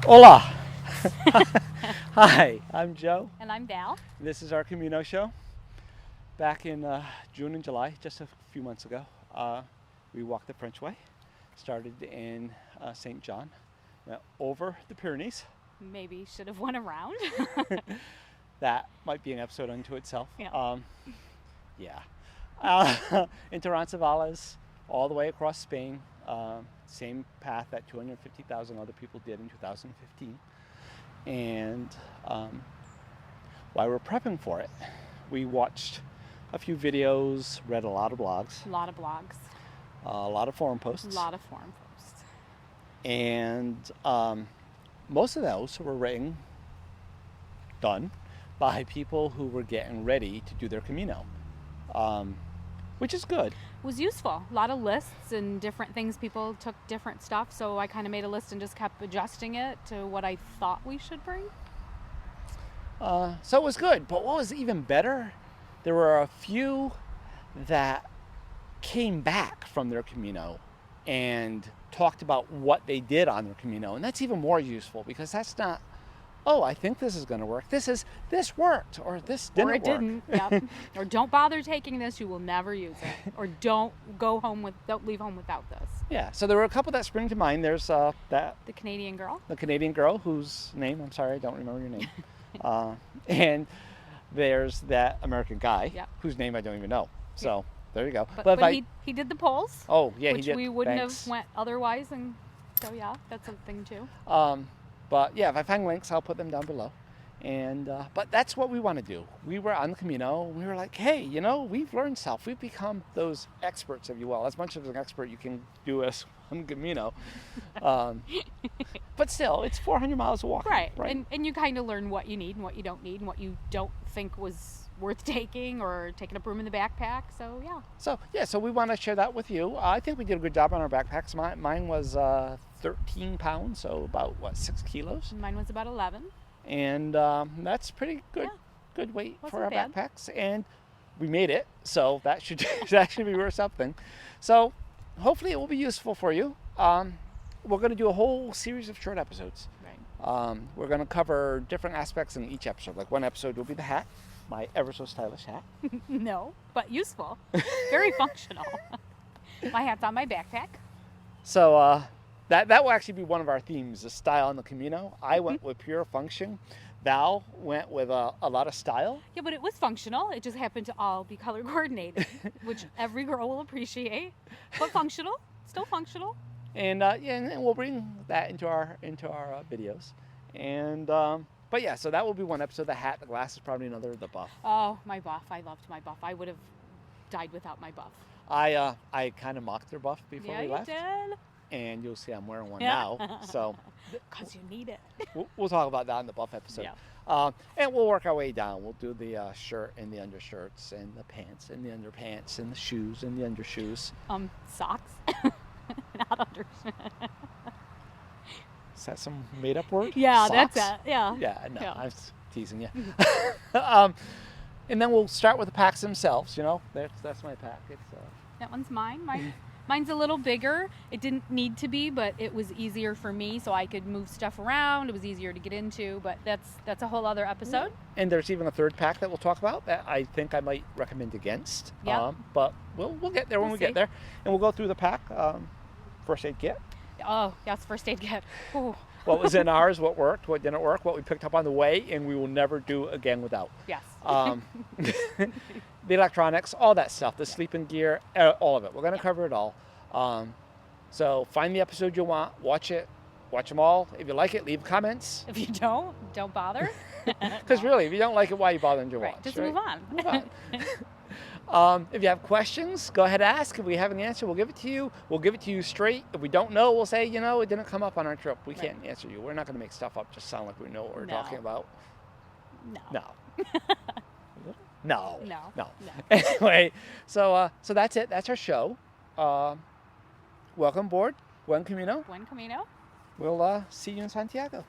Hola! Hi, I'm Joe. And I'm Val. This is our Camino show. Back in June and July, just a few months ago, we walked the French Way. Started in St. John, went over the Pyrenees. Maybe should have went around. That might be an episode unto itself. Yeah. Into Roncesvalles, all the way across Spain. Same path that 250,000 other people did in 2015. And while we're prepping for it, we watched a few videos, read a lot of blogs, A lot of blogs. a lot of forum posts. A lot of forum posts. And most of those were done by people who were getting ready to do their Camino, which is good. It was useful. A lot of lists and different things. People took different stuff. So I kind of made a list and just kept adjusting it to what I thought we should bring. So it was good. But what was even better, there were a few that came back from their Camino and talked about what they did on their Camino. And that's even more useful because that's not, oh, I think this is going to work. This worked, or this didn't Or it work. didn't. Yep. Or don't bother taking this. You will never use it. Or don't leave home without this. Yeah, so there were a couple that spring to mind. There's The Canadian girl. the Canadian girl whose name, I'm sorry, I don't remember your name. And there's that American guy Yep. whose name I don't even know. So there you go. But if he did the polls. oh yeah, which he did. we wouldn't Thanks. have went otherwise. And so, yeah, that's a thing too. But yeah, if I find links, I'll put them down below. And but that's what we want to do. We were on the Camino. We were like, hey, we've learned stuff. We've become those experts, if you will. As much of an expert you can do as on the Camino. But still, it's 400 miles of walking. Right. And you kind of learn what you need and what you don't need and what you don't think was worth taking or taking up room in the backpack. So, yeah. So we want to share that with you. I think we did a good job on our backpacks. Mine was 13 pounds, so about 6 kilos. Mine was about 11. And that's pretty good. Yeah. Good weight Wasn't for our bad. backpacks, and we made it, so that should be worth something. So hopefully it will be useful for you. We're going to do a whole series of short episodes. Right. We're going to cover different aspects in each episode. Like one episode will be the hat, my ever so stylish hat. No, but useful. Very functional. My hat's on my backpack. So that will actually be one of our themes, the style on the Camino. I went with pure function. Val went with a lot of style. Yeah, but it was functional. It just happened to all be color coordinated, which every girl will appreciate. But functional, still functional. And and we'll bring that into our videos. And but yeah, so that will be one episode. The hat, the glasses, probably another. The buff. Oh, my buff. I loved my buff. I would have died without my buff. I kind of mocked their buff before Yeah, we you left, did. and you'll see I'm wearing one Yeah. now. So Because you need it. we'll talk about that in the buff episode. Yeah. And we'll work our way down. We'll do the shirt and the undershirts and the pants and the underpants and the shoes and the undershoes. Socks. Not under. Is that some made up word? Yeah, Socks? that's it. Yeah. Yeah, no, Yeah. I was teasing you. And then we'll start with the packs themselves. That's my pack. It's That one's mine. Mine's a little bigger. It didn't need to be, but it was easier for me, so I could move stuff around. It was easier to get into, but that's a whole other episode. and there's even a third pack that we'll talk about that I think I might recommend against. Yeah. But we'll get there when We'll we get see. there, and we'll go through the pack. First aid kit. Oh, yes, first aid kit. Ooh, What was in ours? What worked? What didn't work? What we picked up on the way, and we will never do again without. yes. The electronics, all that stuff, the sleeping gear, all of it. We're going to cover it all. So find the episode you want, watch it, watch them all. If you like it, leave comments. If you don't bother. Because really, if you don't like it, why are you bothering to Right, watch? just right? move on. Move on. If you have questions, go ahead and ask. If we have an answer, we'll give it to you. We'll give it to you straight. If we don't know, we'll say, it didn't come up on our trip. We can't answer you. We're not going to make stuff up just sound like we know what we're No. talking about. No. No. No. Anyway, so that's it. That's our show. Welcome aboard. Buen Camino. Buen Camino. We'll see you in Santiago.